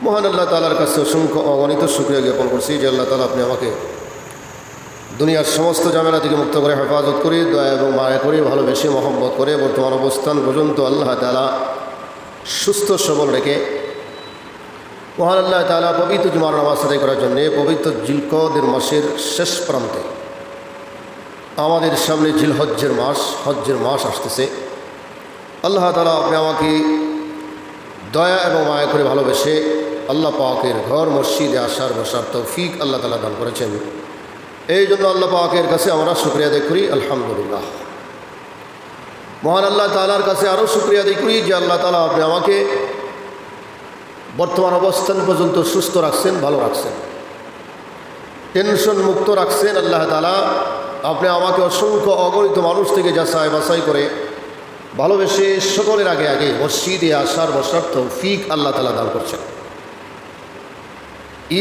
মহান আল্লাহ তাআলার কাছে অসংখ্য অগণিত শুকরিয়া জ্ঞাপন করছি যে আল্লাহ তাআলা আপনি আমাকে দুনিয়ার সমস্ত ঝামেলা থেকে মুক্ত করে হেফাজত করে দয়া এবং মায়া করে ভালোবেসে মহব্বত করে বর্তমান অবস্থান পর্যন্ত আল্লাহ তাআলা সুস্থ সবল রেখে মহান আল্লাহ তাআলা পবিত্র জুমার নামাজ আদায় করার জন্যে পবিত্র জিলকদের মাসের শেষ প্রান্তে আমাদের সামনে জিলহজ্জের মাস হজ্জের মাস আসতেছে। আল্লাহ তাআলা আপনি আমাকে দয়া এবং মায়া করে ভালোবেসে আল্লাহ পাকের ঘর মসজিদে আসার বসার তৌফিক আল্লাহ তাআলা দান করেছেন। এই জন্য আল্লাহ পাকের কাছে আমরা শুকরিয়া আদায় করি, আলহামদুলিল্লাহ। মহান আল্লাহ তাআলার কাছে আরও শুকরিয়া আদায় করি যে আল্লাহ তাআলা আপনি আমাকে বর্তমান অবস্থান পর্যন্ত সুস্থ রাখছেন, ভালো রাখছেন, টেনশন মুক্ত রাখছেন। আল্লাহ তাআলা আপনি আমাকে অসংখ্য অগণিত মানুষ থেকে যাচাই বাছাই করে ভালোবেসে সকলের আগে আগে মসজিদে আসার বসার তৌফিক আল্লাহ তাআলা দান করছেন।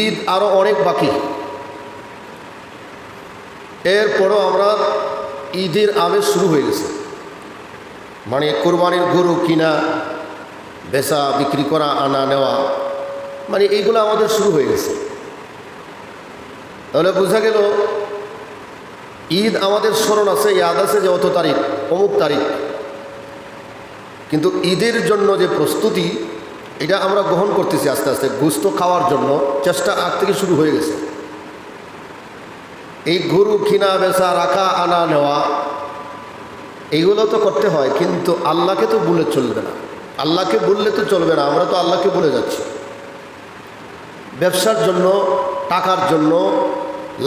ঈদ আরও অনেক বাকি, এরপরও আমরা ঈদের আমেজ শুরু হয়ে গেছে, মানে কোরবানির গরু কিনা বেচা বিক্রি করা আনা নেওয়া, মানে এইগুলো আমাদের শুরু হয়ে গেছে। তাহলে বোঝা গেল ঈদ আমাদের স্মরণ আছে, ইয়াদ আছে যে অত তারিখ অমুক তারিখ, কিন্তু ঈদের জন্য যে প্রস্তুতি এটা আমরা গ্রহণ করতেছি আস্তে আস্তে। গোশত খাওয়ার জন্য চেষ্টা আগ থেকে শুরু হয়ে গেছে। এই গরু কিনা বেচা রাখা আনা নেওয়া এইগুলো তো করতে হয়, কিন্তু আল্লাহকে তো ভুলে চলবে না। আল্লাহকে বললে তো চলবে না, আমরা তো আল্লাহকে ভুলে যাচ্ছি। ব্যবসার জন্য, টাকার জন্য,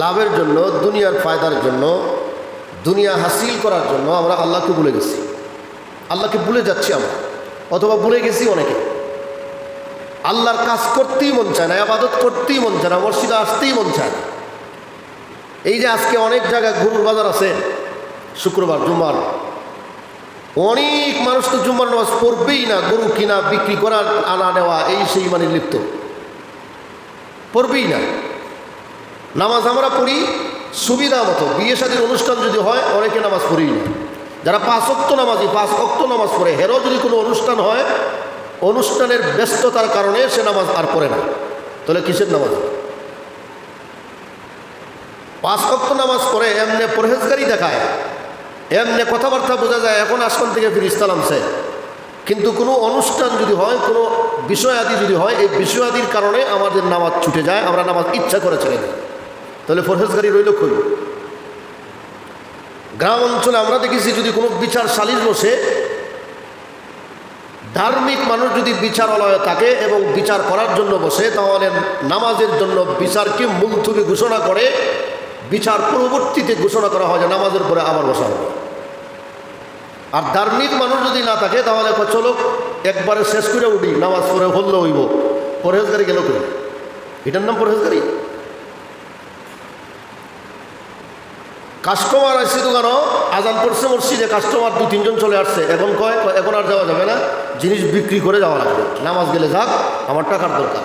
লাভের জন্য, দুনিয়ার ফায়দার জন্য, দুনিয়া হাসিল করার জন্য আমরা আল্লাহকে ভুলে গেছি, আল্লাহকে ভুলে যাচ্ছি আমরা, অথবা ভুলে গেছি অনেকে। আল্লাহর কাজ করতেই মন চায় না, ইবাদত করতেই মন চায় না, মসজিদে আসতেই মন চায় না। এই যে আজকে অনেক জায়গায় গরুর বাজার আছে, শুক্রবার জুম্মার, অনেক মানুষ তো জুম্মার নামাজ পড়বেই না, গরু কিনা বিক্রি করা আনা নেওয়া এই সেই মানে লিপ্ত, পড়বেই না। নামাজ আমরা পড়ি সুবিধা মতো, বিয়ে শাদীর অনুষ্ঠান যদি হয় অনেকে নামাজ পড়েই না। যারা 5 ওয়াক্ত নামাজি 5 ওয়াক্ত নামাজ পড়ে, হেরও যদি কোনো অনুষ্ঠান হয় অনুষ্ঠানের ব্যস্ততার কারণে সে নামাজ আর পড়ে না, তাহলে কিসের নামাজ? 5 ওয়াক্ত নামাজ পড়ে এমনি পরহেজগারি দেখায়, এমনি কথাবার্তা বোঝা যায় এখন আসমান থেকে ফেরেশতা নামছে, কিন্তু কোনো অনুষ্ঠান যদি হয়, কোনো বিষয়াদি যদি হয়, এই বিষয়াদির কারণে আমাদের নামাজ ছুটে যায়, আমরা নামাজ ইচ্ছা করে ছেড়ে দিই, তাহলে পরহেজগারি রইল কই? গ্রাম অঞ্চলে আমরা দেখেছি যদি কোনো বিচার সালিশ বসে, ধার্মিক মানুষ যদি বিচারালয়ে থাকে এবং বিচার করার জন্য বসে, তাহলে নামাজের জন্য বিচারকে মুলতুবি ঘোষণা করে, বিচার পরবর্তীতে ঘোষণা করা হয় যে নামাজের পরে আবার বসা হবে। আর ধার্মিক মানুষ যদি না থাকে তাহলে চলো একবারে শেষ করে উঠি, নামাজ পড়ে হল্লো হইব, পরহেজগারি গেল করে, এটার নাম পরহেজগারি? কাস্টমার আসছে দোকানও, আজান পড়ছে মসজিদে, কাস্টমার 2-3 জন চলে আসছে, এখন কয় এখন আর যাওয়া যাবে না, জিনিস বিক্রি করে যাওয়া লাগবে, নামাজ গেলে যাক, আমার টাকার দরকার।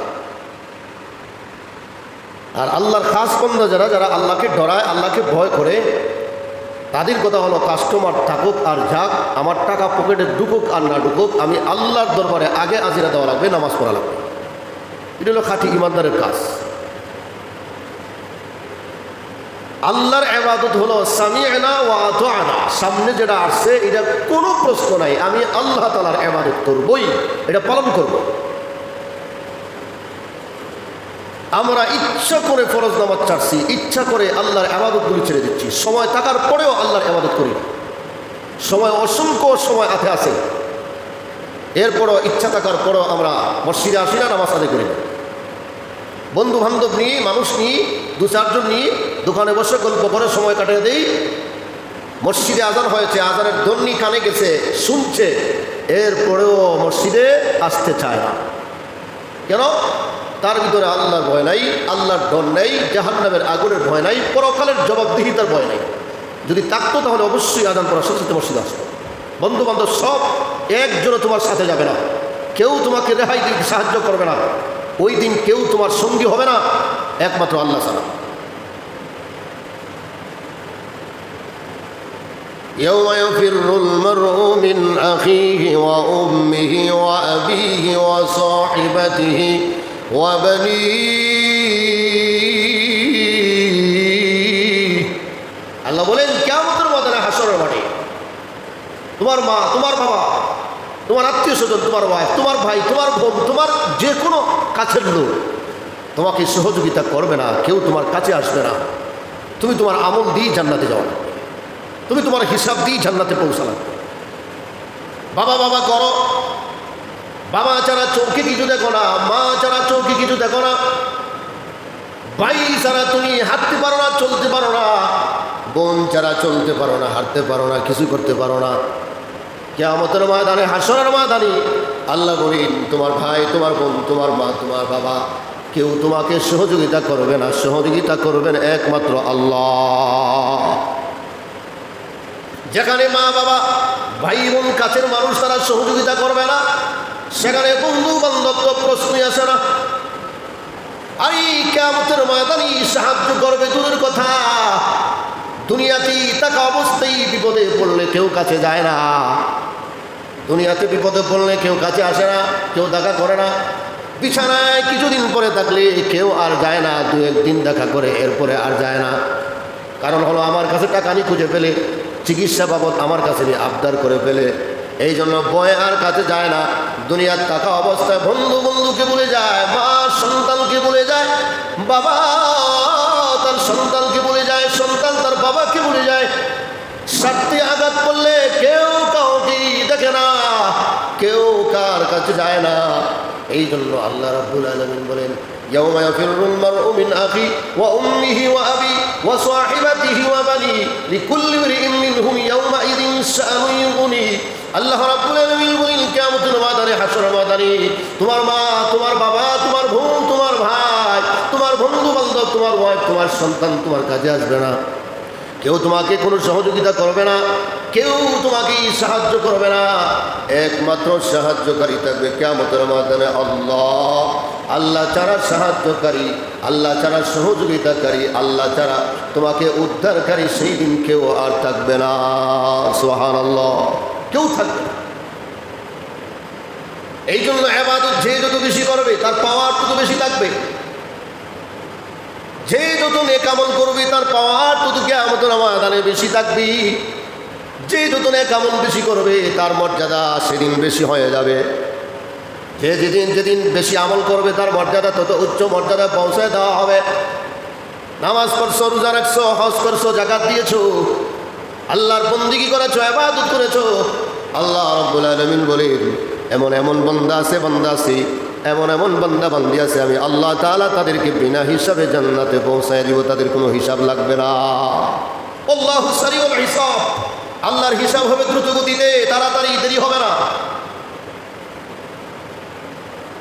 আর আল্লাহর খাস বান্দা যারা, যারা আল্লাহকে ডরায়, আল্লাহকে ভয় করে, তাদের কথা হলো কাস্টমার থাকুক আর যাক, আমার টাকা পকেটে ঢুকুক আর না ঢুকুক, আমি আল্লাহর দরবারে আগে আজিরা দেওয়া লাগবে, নামাজ পড়া লাগবে। এটা হলো খাঁটি ইমানদারের কাজ। আল্লাহর ইবাদত হলো সামি'না ওয়া আতা'না, সামনে যেটা আসছে এটা কোনো প্রশ্ন নাই, আমি আল্লাহ তাআলার ইবাদত করবই, এটা পালন করব। আমরা ইচ্ছা করে ফরজ নামাজ ছাড়ছি, ইচ্ছা করে আল্লাহর ইবাদতগুলি ছেড়ে দিচ্ছি, সময় থাকার পরেও আল্লাহর ইবাদত করি না, সময় অসংখ্য সময় হাতে আছে, এরপরও ইচ্ছা থাকার পরেও আমরা মসজিদে আসি না, নামাজ আদায় করি না। বন্ধু বান্ধব নিয়ে, মানুষ নিয়ে, 2-4 জন নিয়ে দোকানে বসে গল্প করে সময় কাটিয়ে দেই। মসজিদে আজান হয়েছে, আজানের ধ্বনি কানে গেছে, শুনছে, এরপরেও মসজিদে আসতে চায় না। কেন? তার ভিতরে আল্লাহর ভয় নাই, আল্লাহর ডর নেই, জাহান্নামের আগুনের ভয় নাই, পরকালের জবাবদিহিতার ভয় নাই। যদি থাকতো তাহলে অবশ্যই আজান পড়ার সাথে সাথে মসজিদে আসতো। বন্ধু বান্ধব সব একজনও তোমার সাথে যাবে না, কেউ তোমাকে রেহাই দিতে সাহায্য করবে না, ওই দিন কেউ তোমার সঙ্গী হবে না, একমাত্র আল্লাহ ছাড়া। يوم يفر المرء من أخيه وأمه وأبيه وصاحبته وبني আল্লাহ বলেন কিয়ামতের ময়দানে হাসরের মাঠে তোমার মা, তোমার বাবা, তোমার আত্মীয় স্বজন, তোমার ওয়াইফ, তোমার ভাই, তোমার বোন, তোমার যে কোনো কাছের লোক তোমাকে সহযোগিতা করবে না, কেউ তোমার কাছে আসবে না। তুমি তোমার আমল দিয়ে জান্নাতে যাও না, তুমি তোমার হিসাব দিয়ে জান্নাতে পৌঁছালাম। বাবা বাবা করো, বাবা ছাড়া চোখে কিছু দেখো না, মা ছাড়া চোখে কিছু দেখো না, ভাই ছাড়া তুমি হাঁটতে পারো না, চলতে পারো না, বোন ছাড়া চলতে পারো না, হাঁটতে পারো না, কিছু করতে পারো না। কিয়ামতের ময়দানে, হাসরের ময়দানে আল্লাহ বলেন তোমার ভাই, তোমার বোন, তোমার মা, তোমার বাবা কেউ তোমাকে সহযোগিতা করবে না, সহযোগিতা করবেন একমাত্র আল্লাহ। যেখানে মা বাবা, ভাই বোন, কাছের মানুষ তারা সহযোগিতা করবে না, সেখানে বন্ধু বান্ধব তো প্রশ্নই আসে না। আর এই কিয়ামতের ময়দানে সাহায্য করবে দূরের কথা, দুনিয়াতে থাকা অবস্থায় বিপদে পড়লে কেউ কাছে যায় না, দুনিয়াতে বিপদে পড়লে কেউ কাছে আসে না, কেউ দেখা করে না। বিছানায় কিছুদিন পরে থাকলে কেউ আর যায় না, দু একদিন দেখা করে এরপরে আর যায় না। কারণ হলো আমার কাছে টাকা নি খুঁজে পেলে, চিকিৎসা বাবদ আমার কাছে আবদার করে ফেলে, এই জন্য বয়ে আর কাছে যায় না। দুনিয়ার থাকা অবস্থায় বন্ধু বন্ধুকে বলে যায়, মা সন্তানকে বলে যায়, বাবা তার সন্তানকে বলে যায়, সন্তান তার বাবাকে বলে যায়। স্বার্থে আঘাত করলে কেউ কাউকে দেখে না, কেউ কার কাছে যায় না। এই জন্য আল্লাহ রাব্বুল আলামিন বলেন ইয়াউমা ইয়াফিরুল মারউ মিন আখি ওয়া উম্মিহি ওয়া আবি ওয়া সাহিবাতিহি ওয়া বানি লিকুল্লি ইমরিইন মিনহুম ইয়াউমা ইযিন শাআনুন ইউগনি। আল্লাহ রাব্বুল আলামিন বলেন কিয়ামতের ময়দানে, হাসরের ময়দানে তোমার মা, তোমার বাবা, তোমার বোন, তোমার ভাই, তোমার বন্ধু বান্ধব, তোমার ওয়াইফ, তোমার সন্তান তোমার কাজে আসবে না, কেউ তোমাকে কোনো সহযোগিতা করবে না, কেউ তোমাকে সাহায্য করবে না। একমাত্র সাহায্যকারী থাকবে কিয়ামতের ময়দানে আল্লাহ। আল্লাহ ছাড়া সাহায্যকারী, আল্লাহ ছাড়া সহযোগিতাকারী, আল্লাহ ছাড়া তোমাকে উদ্ধারকারী সেই দিন কেউ আর থাকবে না। সুবহানাল্লাহ, কেউ থাকবে না। এই জন্য ইবাদত যে যত বেশি করবে তার পাওয়ার তত বেশি থাকবে, যে যত নেক আমল করবে তার পাওয়ার তত কিয়ামতের ময়দানে বেশি থাকবে। যে যত নেক আমল বেশি করবে তার মর্যাদা সেদিন বেশি হয়ে যাবে। যে যেদিন বেশি আমল করবে তার মর্যাদা তত উচ্চ মর্যাদা পৌঁছায় দেওয়া হবে। নামাজ পড়ছো, রোজা রাখছো, হজ করছো, যাকাত দিয়েছো, আল্লাহর বন্দেগী করেছো, ইবাদত করেছো, আল্লাহ রাব্বুল আলামিন বলেন এমন এমন বান্দা আছে, এমন এমন বান্দা বান্দি আছে, আমি আল্লাহ তাআলা তাদেরকে বিনা হিসাবে জান্নাতে পৌঁছায় দিব, তাদের কোনো হিসাব লাগবে না। আল্লাহু সারিউল হিসাব, আল্লাহর হিসাব হবে দ্রুত গতিতে, তাড়াতাড়ি, দেরি হবে না।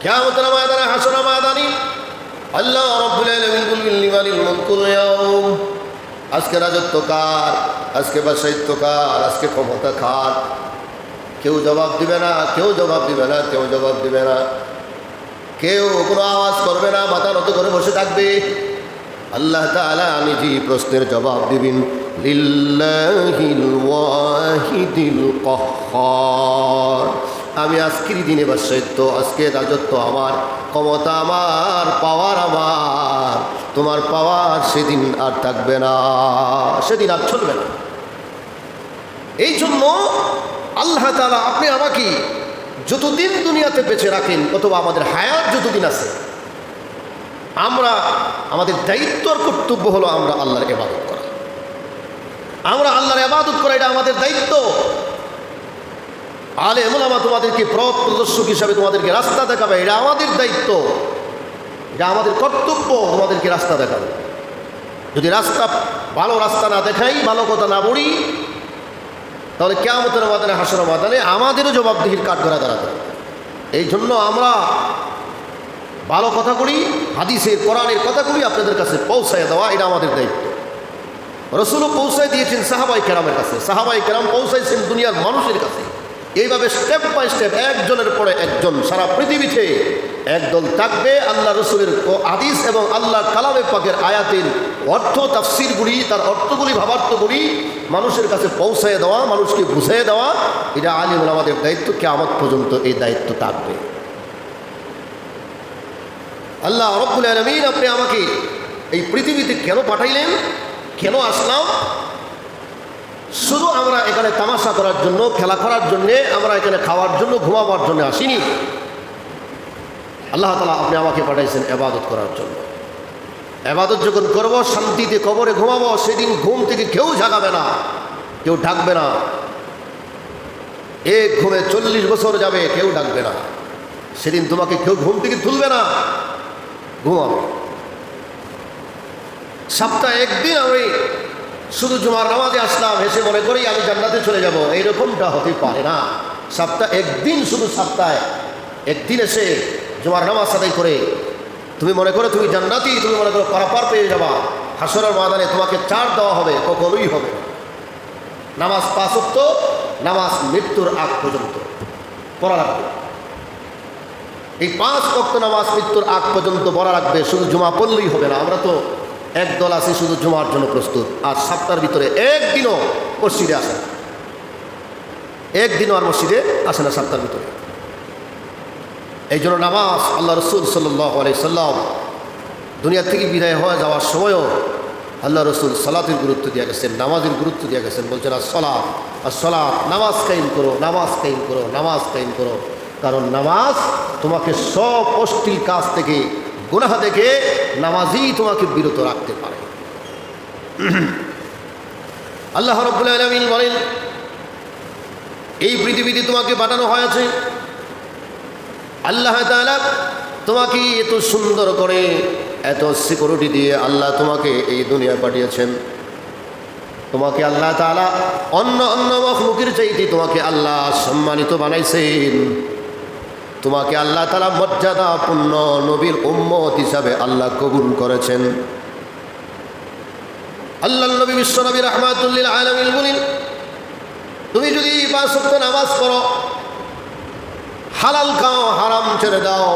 কিয়ামতের ময়দানে, হাসরের ময়দানে আল্লাহ রাব্বুল আলামিন বলবেন লিমানিল মুলকুল ইয়াউম, আজকে রাজত্ব কার, আজকে বাদশাহিত্ব কার, আজকে ক্ষমতা কার? কেউ জবাব দিবে না, কেউ জবাব দিবে না, কেউ জবাব দিবে না, কেউ কোনো আওয়াজ করবে না, মাথা নত করে বসে থাকবে। আল্লাহ তাআলা নিজেই প্রশ্নের জবাব দিবেন, লিল্লাহিল ওয়াহিদিল কাহ্হার, আমি আজকের দিনে বাদশাহিত্ব, আজকে রাজত্ব আমার, ক্ষমতা আমার, পাওয়ার আমার। তোমার পাওয়ার সেদিন আর থাকবে না, সেদিন আর চলবে না। এই জন্য আল্লাহ তাআলা আপনি আমাকে যতদিন দুনিয়াতে বেঁচে রাখেন, অথবা আমাদের হায়াত যতদিন আছে, আমরা আমাদের দায়িত্ব আর কর্তব্য হলো আমরা আল্লাহর ইবাদত করা। আমরা আল্লাহর ইবাদত করা, এটা আমাদের দায়িত্ব। আলেম ওলামা তোমাদেরকে পথ প্রদর্শক হিসাবে তোমাদেরকে রাস্তা দেখাবে, এটা আমাদের দায়িত্ব, এটা আমাদের কর্তব্য তোমাদেরকে রাস্তা দেখাবে। যদি রাস্তা, ভালো রাস্তা না দেখাই, ভালো কথা না বলি, তাহলে কিয়ামতের ময়দানে, হাসরের ময়দানে আমাদেরও জবাবদিহির কাঠগড়ায় দাঁড়াতে হবে। এই জন্য আমরা ভালো কথা করি, হাদিসের কোরআনের কথাগুলি আপনাদের কাছে পৌঁছায় দেওয়া, এটা আমাদের দায়িত্ব। রাসূলও পৌঁছায় দিয়েছেন সাহাবায়ে কেরামের কাছে, সাহাবায়ে কেরাম পৌঁছাইছেন দুনিয়ার মানুষের কাছে। এইভাবে স্টেপ বাই স্টেপ, একজনের পরে একজন সারা পৃথিবীতে একদল থাকবে আল্লাহ রসুলের হাদিস এবং আল্লাহ কালামে পাকের আয়াতের অর্থ, তাফসিরগুলি, তার অর্থগুলি, ভাবার্থগুলি মানুষের কাছে পৌঁছায় দেওয়া, মানুষকে বুঝিয়ে দেওয়া, এটা আলিম ওলামাদের দায়িত্ব। কিয়ামত পর্যন্ত এই দায়িত্ব থাকবে। আল্লাহ রব্বুল আলামিন আপনি আমাকে এই পৃথিবীতে কেন পাঠাইলেন, কেন আসলাম? শুধু আমরা এখানে তামাশা করার জন্য, খেলা করার জন্যে, আমরা এখানে খাওয়ার জন্য, ঘুমাবার জন্য আসিনি। আল্লাহ তাআলা আপনি আমাকে পাঠাইছেন ইবাদত করার জন্য। ইবাদত যখন করব, শান্তিতে কবরে ঘুমাবো, সেদিন ঘুম থেকে কেউ জাগাবে না, কেউ ডাকবে না। এক ঘুমে 40 বছর যাবে, কেউ ডাকবে না। সেদিন তোমাকে কেউ ঘুম থেকে তুলবে না, ঘুমাবে। সপ্তাহে একদিন আমি শুধু জুমার নামাজে আসলাম, হেসে মনে করি আমি জান্নাতে চলে যাব, এইরকমটা হতে পারে না। সপ্তাহে একদিন, শুধু সপ্তাহে একদিন এসে জুমার নামাজ আদায় করে তুমি মনে করো তুমি জান্নাতি, তুমি মনে করো পারাপার পেয়ে যাবা, হাসরের ময়দানে তোমাকে ছাড় দেওয়া হবে, কখনোই হবে না। নামাজ 5 ওয়াক্ত, নামাজ মৃত্যুর আগ পর্যন্ত পড়া লাগবে। এই 5 ওয়াক্ত নামাজ মৃত্যুর আগ পর্যন্ত পড়া লাগবে। শুধু জুমা পড়লেই হবে না। আমরা তো একদল আছি শুধু জুমার জন্য প্রস্তুত, আর সপ্তাহের ভিতরে একদিনও মসজিদে আসে না, একদিনও আর মসজিদে আসে না সপ্তাহের ভিতরে। এই জন্য নামাজ, আল্লাহ রসুল সাল্লাল্লাহু আলাইহি সাল্লাম দুনিয়া থেকে বিদায় হয়ে যাওয়ার সময়ও আল্লাহ রসুল সালাতের গুরুত্ব দিয়ে গেছেন, নামাজের গুরুত্ব দিয়ে গেছেন। বলছেন আর সলাত, নামাজ কায়েম করো, নামাজ কায়েম করো, নামাজ কায়েম করো। কারণ নামাজ তোমাকে সব অশ্লীল কাজ থেকে, গুনাহ থেকে নামাজই তোমাকে বিরত রাখতে পারে। আল্লাহ রাব্বুল আলামিন বলেন, এই পৃথিবীতে তোমাকে পাঠানো হয়েছে, আল্লাহ তাআলা তোমাকে এত সুন্দর করে, এত সিকিউরিটি দিয়ে আল্লাহ তোমাকে এই দুনিয়া পাঠিয়েছেন। তোমাকে আল্লাহ তাআলা অন্য মাখলুকের চাইতে তোমাকে আল্লাহ সম্মানিত বানাইছেন। তোমাকে আল্লাহ তাআলা মর্যাদাপূর্ণ নবীর উম্মত হিসাবে আল্লাহ কবুল করেছেন। আল্লাহর নবী বিশ্বনবী রাহমাতুল লিল আলামিন বলেন, তুমি যদি 5 ওয়াক্ত নামাজ পড়ো, হালাল খাও, হারাম ছেড়ে দাও।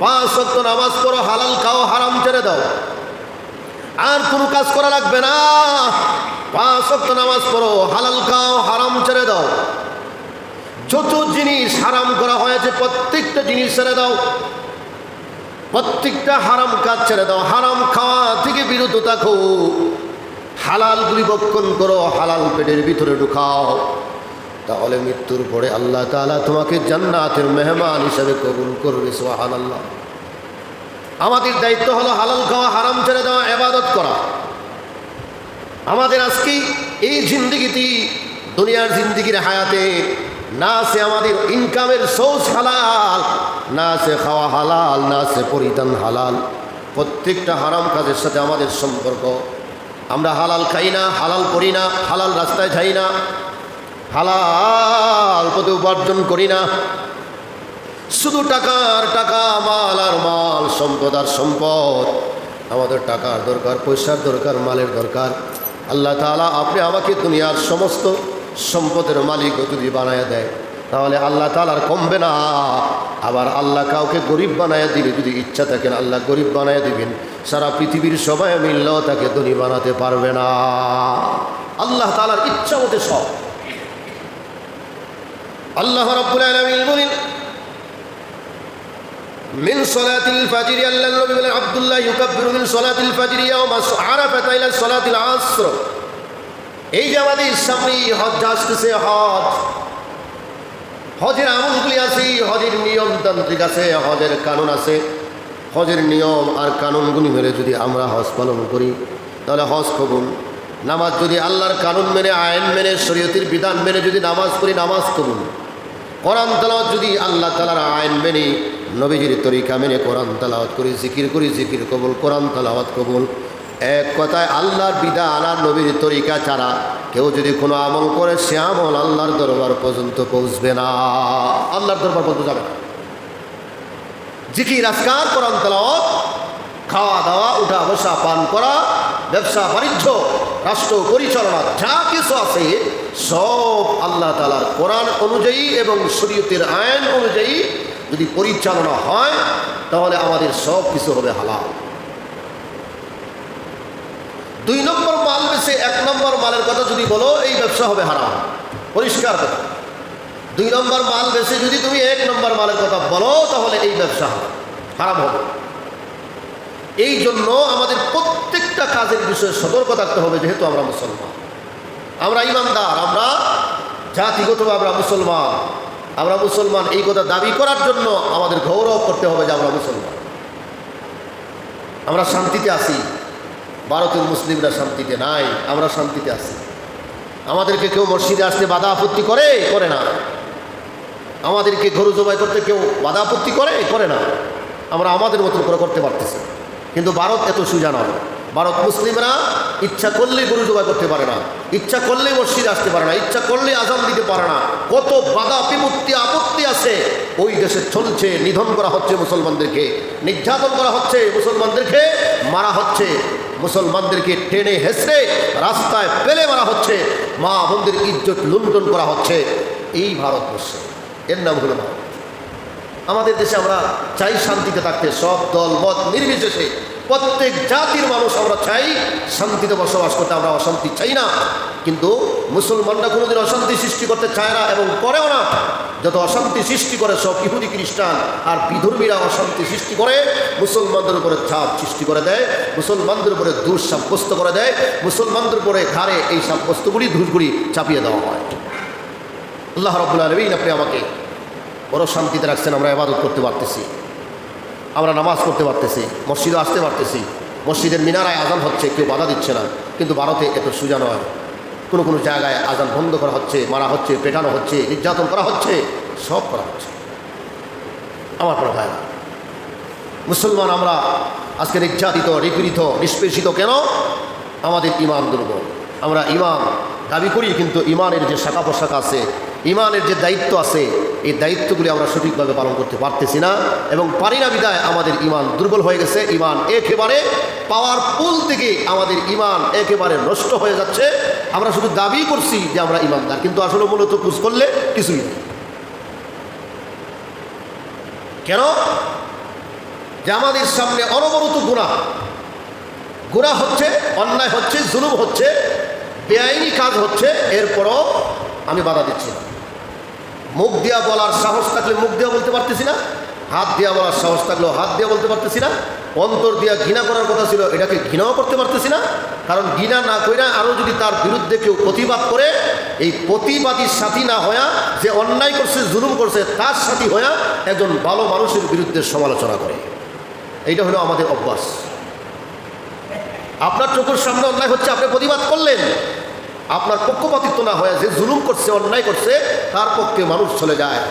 5 ওয়াক্ত নামাজ পড়ো, হালাল খাও, হারাম ছেড়ে দাও, আর কোনো কাজ করা লাগবে না। 5 ওয়াক্ত নামাজ পড়ো, হালাল খাও, হারাম ছেড়ে দাও। যত জিনিস হারাম করা হয়েছে প্রত্যেকটা জিনিস ছেড়ে দাও, প্রত্যেকটা হারাম কাজ ছেড়ে দাও। হারাম খাওয়া থেকে বিরত থাকো, হালালগুলি ভক্ষণ করো, হালাল পেটের ভিতরে ঢুকাও। তাহলে মৃত্যুর পরে আল্লাহ তাআলা তোমাকে জান্নাতের মেহমান হিসেবে কবুল করবে। সুবহানাল্লাহ। আমাদের দায়িত্ব হলো হালাল খাওয়া, হারাম ছেড়ে দেওয়া, ইবাদত করা। আমাদের আজকে এই জিন্দেগিতে, দুনিয়ার জিন্দেগির হায়াতে, না আছে আমাদের ইনকামের সোর্স হালাল, না আছে খাওয়া হালাল, না আছে পরিধান হালাল। প্রত্যেকটা হারাম কাজের সাথে আমাদের সম্পর্ক। আমরা হালাল খাই না, হালাল পড়ি না, হালাল রাস্তায় যাই না, হালাল পথে উপার্জন করি না। শুধু টাকার টাকা, মাল আর মাল, সম্পদ আর সম্পদ। আমাদের টাকার দরকার, পয়সার দরকার, মালের দরকার। আল্লাহ তাআলা আপনি আমাকে দুনিয়ার সমস্ত সম্পদের মালিক যদি বানায় দেয়, তাহলে আল্লাহ তাআলার কমবে না। আবার আল্লাহ কাউকে গরিব বানায় দিলে, যদি ইচ্ছা থাকেন আল্লাহ গরিব বানায় দিবেন, সারা পৃথিবীর সবাই মিললেও তাকে ধনী বানাতে পারবে না। আল্লাহ তাআলার ইচ্ছা মতে সব। আল্লাহ রাব্বুল আলামিন বলেন, মিন সালাতিল ফাজর, আল্লাহ নবী বলেন, আব্দুল্লাহ ইউকাব্বিরু মিন সালাতিল ফাজর ইয়াওমা আরাফা ইলা সালাতিল আসর। এই যে আমাদের সামনে হজ আসতেছে, হজের আমলগুলি আছে, হজের নিয়মতান্ত্রিক আছে, হজের কানুন আছে। হজের নিয়ম আর কানুনগুলি মেনে যদি আমরা হজ পালন করি, তাহলে হজ কবুল। নামাজ যদি আল্লাহর কানুন মেনে, আইন মেনে, শরীয়তের বিধান মেনে যদি নামাজ পড়ি, নামাজ কবুল। কোরআন তেলাওয়াত যদি আল্লাহ তাআলার আইন মেনে, নবীজির তরিকা মেনে কোরআন তেলাওয়াত করি, জিকির করি, জিকির কবুল, কোরআন তেলাওয়াত কবুল। এক কথায় আল্লাহর বিধান আর নবীর তরিকা ছাড়া কেউ যদি কোনো আমল করে, সে আমল আল্লাহর দরবার পর্যন্ত পৌঁছবে না, আল্লাহর দরবার পর্যন্ত যাবে না। জিকির, আজকার, কোরআন তেলাওয়াত, খাওয়া দাওয়া, উঠা বসা, পান করা, ব্যবসা বাণিজ্য, রাষ্ট্র পরিচালনা, যা কিছু আছে সব আল্লাহ তাআলার কোরআন অনুযায়ী এবং শরীয়তের আইন অনুযায়ী যদি পরিচালনা হয়, তাহলে আমাদের সব কিছু হবে হালাল। 2 নম্বর মাল বেচে 1 নম্বর মালের কথা যদি বলো, এই ব্যবসা হবে হারাম, পরিষ্কার কথা। 2 নম্বর মাল বেচে যদি তুমি 1 নম্বর মালের কথা বলো, তাহলে এই ব্যবসা হারাম হবে। এই জন্য আমাদের প্রত্যেকটা কাজের বিষয়ে সতর্ক থাকতে হবে। যেহেতু আমরা মুসলমান, আমরা ইমানদার, আমরা জাতিগতভাবে আমরা মুসলমান, এই কথা দাবি করার জন্য আমাদের গৌরব করতে হবে যে আমরা মুসলমান। আমরা শান্তিতে আছি, ভারতের মুসলিমরা শান্তিতে নাই, আমরা শান্তিতে আছি। আমাদেরকে কেউ মসজিদে আসতে বাধা আপত্তি করে না। আমাদেরকে গরু জবাই করতে কেউ বাধা আপত্তি করে না। আমরা আমাদের মতন করে করতে পারতেছি। কিন্তু ভারত এত সোজা নয়। ভারত মুসলিমরা ইচ্ছা করলেই গরু জবাই করতে পারে না, ইচ্ছা করলেই মসজিদে আসতে পারে না, ইচ্ছা করলেই আজান দিতে পারে না। কত বাধা বিপত্তি আপত্তি আছে ওই দেশে চলছে। নিধন করা হচ্ছে মুসলমানদেরকে, নির্যাতন করা হচ্ছে মুসলমানদেরকে, মারা হচ্ছে মুসলমানদেরকে, টেনে হেসড়ে রাস্তায় ফেলে মারা হচ্ছে, মা বোনদের ইজ্জত লুণ্ঠন করা হচ্ছে। এই ভারতবর্ষে এর নাম হলো ভারত। আমাদের দেশে আমরা চাই শান্তিতে থাকতে, সব দল মত নির্বিশেষে প্রত্যেক জাতির মানুষ আমরা চাই শান্তিতে বসবাস করতে, আমরা অশান্তি চাই না। কিন্তু মুসলমানরা কোনোদিন অশান্তি সৃষ্টি করতে চায় না এবং করেও না। যত অশান্তি সৃষ্টি করে সব ইহুদি খ্রিস্টান আর বিধর্মীরা অশান্তি সৃষ্টি করে, মুসলমানদের উপরে চাপ সৃষ্টি করে দেয়, মুসলমানদের উপরে দোষ সাব্যস্ত করে দেয়, মুসলমানদের উপরে ঘাড়ে এই সাব্যস্তগুলি দোষগুলি চাপিয়ে দেওয়া হয়। আল্লাহ রাব্বুল আলামিন আপনি আমাকে বড় শান্তিতে রাখছেন। আমরা ইবাদত করতে পারতেছি, আমরা নামাজ পড়তে পারতেছি, মসজিদে আসতে পারতেছি, মসজিদের মিনারায় আজান হচ্ছে, কেউ বাধা দিচ্ছে না। কিন্তু ভারতে এত সোজা নয়। কোনো জায়গায় আজান বন্ধ করা হচ্ছে, মারা হচ্ছে, পেটানো হচ্ছে, নির্যাতন করা হচ্ছে, সব করা হচ্ছে। আমার কোনো ভাই, মুসলমান আমরা আজকে নির্যাতিত, নিপীড়িত, নিষ্পেষিত কেন? আমাদের ঈমান দুর্বল। আমরা ঈমান দাবি করি, কিন্তু ঈমানের যে শাখা প্রশাখা আছে, ঈমানের যে দায়িত্ব আছে, এই দায়িত্বগুলি আমরা সঠিকভাবে পালন করতে পারতেছি না এবং পারি না। বিদায় আমাদের ঈমান দুর্বল হয়ে গেছে। ঈমান একেবারে পাওয়ারফুল থেকে আমাদের ঈমান একেবারে নষ্ট হয়ে যাচ্ছে। আমরা শুধু দাবি করছি যে আমরা ঈমানদার, কিন্তু আসলে মূলত খোঁজ করলে কিছুই নেই। কেন? যে আমাদের সামনে অনবরত গুনাহ হচ্ছে, অন্যায় হচ্ছে, জুলুম হচ্ছে, বেআইনি কাজ হচ্ছে, এরপরও আমি বাধা দিচ্ছি না। মুখ দিয়া বলার সাহস থাকলে মুখ দিয়া বলতে পারতেছি না, হাত দিয়া বলার সাহস থাকলেও হাত দিয়া বলতে পারতেছি না, অন্তর দিয়া ঘৃণা করার কথা ছিল এটাকে ঘৃণাও করতে পারতেছি না। কারণ ঘৃণা না কইরা আরও যদি তার বিরুদ্ধে কেউ প্রতিবাদ করে, এই প্রতিবাদীর সাথী না হইয়া, যে অন্যায় করছে, জুলুম করছে, তার সাথী হইয়া একজন ভালো মানুষের বিরুদ্ধে সমালোচনা করে, এইটা হলো আমাদের অভ্যাস। আপনার চোখের সামনে অন্যায় হচ্ছে, আপনি প্রতিবাদ করলেন, আপনার পক্ষপাতিত্ব না হয়ে যে জুলুম করছে, অন্যায় করছে, তার পক্ষে মানুষ চলে যায়,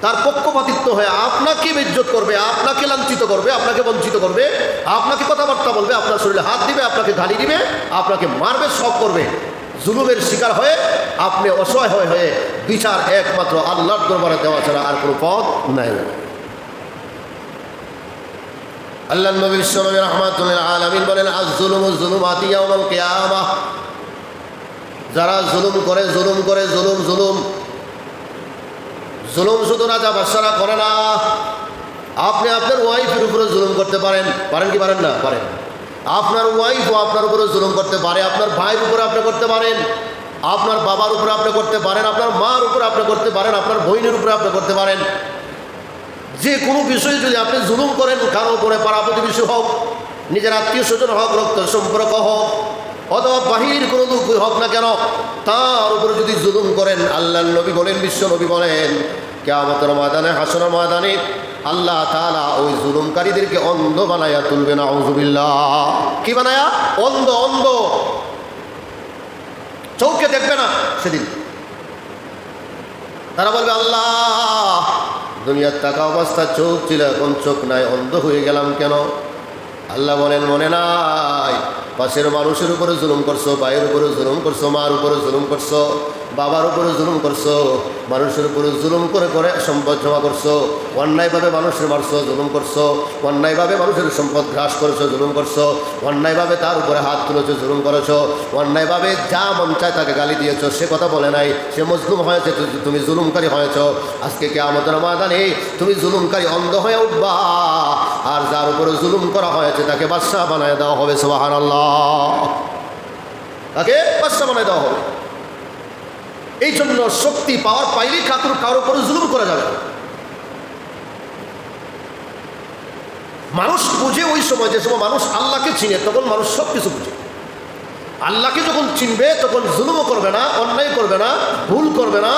তার পক্ষপাতিত্ব হয়ে আপনাকে বেইজ্জত করবে, আপনাকে লাঞ্ছিত করবে, আপনাকে বঞ্চিত করবে, আপনাকে কথাবার্তা বলবে, আপনার শরীরে হাত দিবে, আপনাকে গালি দিবে, আপনাকে মারবে, সব করবে। জুলুমের শিকার হয়ে আপনি অসহায় হয়ে বিচার একমাত্র আল্লাহর দরবারে দেওয়া ছাড়া আর কোনো পথ নাই। আল্লাহ নবী বিশ্বনবী রাহমাতুল আলামিন বলেন, আয-যুলুমু যুলুমাতি ইয়াওমাল কিয়ামাহ। যারা জুলুম করে জুলুম শুধু রাজা বাদশারা করে না। আপনি আপনার ওয়াইফের উপরে জুলুম করতে পারেন কি পারেন না? পারেন। আপনার ওয়াইফও আপনার উপরে জুলুম করতে পারে, আপনার ভাইয়ের উপরে আপনি করতে পারেন, আপনার বাবার উপরে আপনি করতে পারেন, আপনার মার উপরে আপনি করতে পারেন, আপনার বোনের উপরে আপনি করতে পারেন। যে কোনো বিষয়ে যদি আপনি জুলুম করেন, কারো উপরে পাড়া প্রতিবেশী হোক, নিজের আত্মীয় স্বজন হোক, রক্ত সম্পর্ক হোক, অথবা বাহির কোনো লোক হোক না কেন, তার উপরে যদি জুলুম করেন, আল্লাহ নবী বলেন, বিশ্ব নবী বলেন, কিয়ামতের ময়দানে, হাসরের ময়দানে আল্লাহ তাআলা ওই জুলুমকারীদেরকে অন্ধ বানায়া তুলবে। নাউযুবিল্লাহ। কি বানায়া? অন্ধ, চোখে দেখবে না সেদিন। তারা বলবে, আল্লাহ, দুনিয়ার টাকা অবস্থা চোখ ছিল, এখন চোখ নাই, অন্ধ হয়ে গেলাম কেন? আল্লাহ বলেন, মনে নাই? পাশের মানুষের উপরে জুলুম করছো, ভাইয়ের উপরে জুলুম করছো, মার উপরে জুলুম করছো, বাবার উপরে জুলুম করছো, মানুষের উপরে জুলুম করে সম্পদ জমা করছো, অন্যায়ভাবে মানুষের মারছো, জুলুম করছো, অন্যায়ভাবে মানুষের সম্পদ গ্রাস করেছো, জুলুম করছো, অন্যায়ভাবে তার উপরে হাত তুলেছো, জুলুম করেছো, অন্যায়ভাবে যা মন চায় তাকে গালি দিয়েছো, সে কথা বলে নাই, সে মজলুম হয়েছে, তুমি জুলুমকারী হয়েছো। আজকে কিয়ামতের ময়দানে তুমি জুলুমকারী অন্ধ হয়ে উঠবা, আর যার উপরে জুলুম করা হয়েছে তাকে বাদশা বানায় দেওয়া হবে। সুবহানাল্লাহ। তাকে বাদশা বানায় দেওয়া হবে। এই জন্য শক্তি পাওয়ার পাইলেই কারোর উপরে জুলুম করা যাবে। মানুষ বুঝে ওই সময়, যে সময় মানুষ আল্লাহকে চিনে তখন মানুষ সব কিছু বুঝে। আল্লাহকে যখন চিনবে তখন জুলুমও করবে না, অন্যায় করবে না, ভুল করবে না,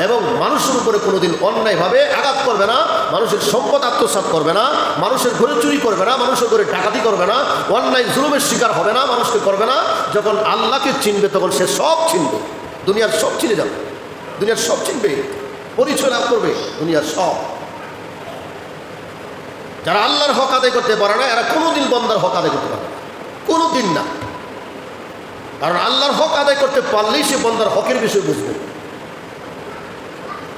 এবং মানুষের উপরে কোনোদিন অন্যায়ভাবে আঘাত করবে না, মানুষের সম্পদ আত্মসাৎ করবে না, মানুষের ঘরে চুরি করবে না, মানুষের ঘরে ডাকাতি করবে না, অন্যায় জুলুমের শিকার হবে না, মানুষকে করবে না। যখন আল্লাহকে চিনবে তখন সে সব চিনবে, দুনিয়ার সব চিনে যাবে, দুনিয়ার সব চিনবে, পরিচয় লাভ করবে দুনিয়ার সব। যারা আল্লাহর হক আদায় করতে পারে না এরা কোনোদিন বান্দার হক আদায় করতে পারে না, কোনোদিন না। কারণ আল্লাহর হক আদায় করতে পারলেই সে বান্দার হকের বিষয় বুঝবে।